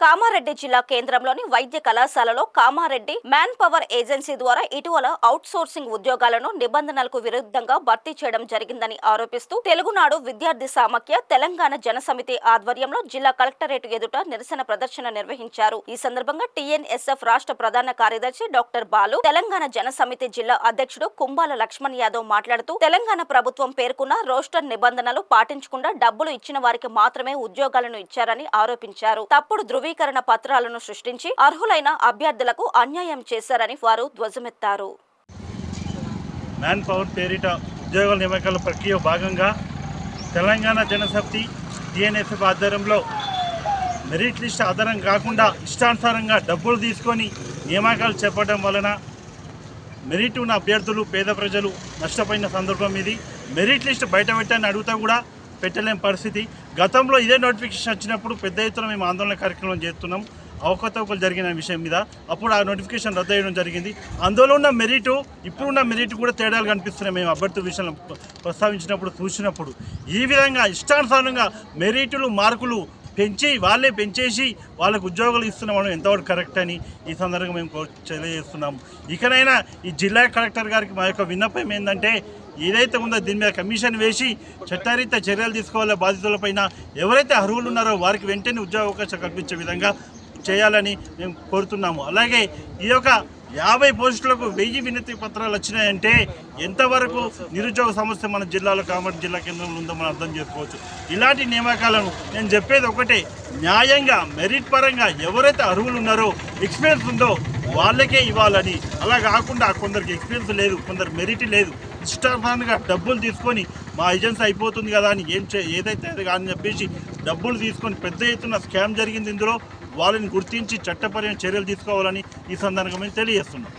కామారెడ్డి జిల్లా కేంద్రంలోని వైద్య కళాశాలలో కామారెడ్డి మ్యాన్ పవర్ ఏజెన్సీ ద్వారా ఇటీవల అవుట్ సోర్సింగ్ ఉద్యోగాలను నిబంధనలకు విరుద్ధంగా భర్తీ చేయడం జరిగిందని ఆరోపిస్తూ తెలుగునాడు విద్యార్థి సమాఖ్య తెలంగాణ జనసమితి ఆధ్వర్యంలో జిల్లా కలెక్టరేట్ ఎదుట నిరసన ప్రదర్శన నిర్వహించారు. ఈ సందర్భంగా టీఎన్ఎస్ఎఫ్ రాష్ట్ర ప్రధాన కార్యదర్శి డాక్టర్ బాలు, తెలంగాణ జనసమితి జిల్లా అధ్యక్షుడు కుంబాల లక్ష్మణ్ యాదవ్ మాట్లాడుతూ తెలంగాణ ప్రభుత్వం పేర్కొన్న రోస్టర్ నిబంధనలు పాటించకుండా డబ్బులు ఇచ్చిన వారికి మాత్రమే ఉద్యోగాలను ఇచ్చారని ఆరోపించారు. తప్పుడు ధృవీకరణ పత్రాలను సృష్టించి అర్హులైన అభ్యర్థులకు అన్యాయం చేశారని వారు ధ్వజమెత్తారు. మ్యాన్ పవర్ పేరిట ఉద్యోగాల నియామకాల ప్రక్రియ భాగంగా తెలంగాణ జనసమితి టీఎన్ఎస్ఎఫ్ ఆధ్వర్యంలో మెరిట్ లిస్ట్ ఆధారం కాకుండా ఇష్టానుసారంగా డబ్బులు తీసుకొని నియామకాలు చేపట్టడం వలన మెరిట్ ఉన్న అభ్యర్థులు, పేద ప్రజలు నష్టపోయిన సందర్భం ఇది. మెరిట్ లిస్ట్ బయట పెట్టని అడుగుతా కూడా పెట్టలేని పరిస్థితి. గతంలో ఇదే నోటిఫికేషన్ వచ్చినప్పుడు పెద్ద ఎత్తున మేము ఆందోళన కార్యక్రమం చేస్తున్నాం. అవకతవకలు జరిగిన విషయం మీద అప్పుడు ఆ నోటిఫికేషన్ రద్దు చేయడం జరిగింది. అందులో ఉన్న మెరిట్, ఇప్పుడున్న మెరిట్ కూడా తేడాలు కనిపిస్తున్నాయి. మేము అభ్యర్థుల విషయంలో ప్రస్తావించినప్పుడు చూసినప్పుడు ఈ విధంగా ఇష్టానుసారంగా మెరిట్లు మార్కులు పెంచేసి వాళ్ళకు ఉద్యోగాలు ఇస్తున్నాం ఎంతవరకు కరెక్ట్ అని ఈ సందర్భంగా మేము తెలియజేస్తున్నాము. ఇకనైనా ఈ జిల్లా కలెక్టర్ గారికి మా యొక్క విన్నపం ఏంటంటే, ఏదైతే ఉందో దీని మీద కమిషన్ వేసి చట్టరీత్యా చర్యలు తీసుకోవాలి. బాధితులపైన ఎవరైతే అర్హులు ఉన్నారో వారికి వెంటనే ఉద్యోగ అవకాశం కల్పించే విధంగా చేయాలని మేము కోరుతున్నాము. అలాగే ఈ యొక్క 50 పోస్టులకు 1000 వినతి పత్రాలు వచ్చినాయంటే ఎంతవరకు నిరుద్యోగ సమస్య మన జిల్లాలో, కామారెడ్డి జిల్లా కేంద్రంలో ఉందో మనం అర్థం చేసుకోవచ్చు. ఇలాంటి నియామకాలను నేను చెప్పేది ఒకటే, న్యాయంగా మెరిట్ పరంగా ఎవరైతే అర్హులు ఉన్నారో, ఎక్స్పీరియన్స్ ఉందో వాళ్ళకే ఇవ్వాలని. అలా కాకుండా కొందరికి ఎక్స్పీరియన్స్ లేదు, కొందరు మెరిట్ లేదు, ఇష్టానుసారంగా డబ్బులు తీసుకొని మా ఏజెన్సీ అయిపోతుంది కదా అని ఏదైతే అది కానీ చెప్పేసి డబ్బులు తీసుకొని పెద్ద ఎత్తున స్కామ్ జరిగింది. ఇందులో వాళ్ళని గుర్తించి చట్టపరమైన చర్యలు తీసుకోవాలని ఈ సందర్భంగా మేము తెలియజేస్తున్నాం.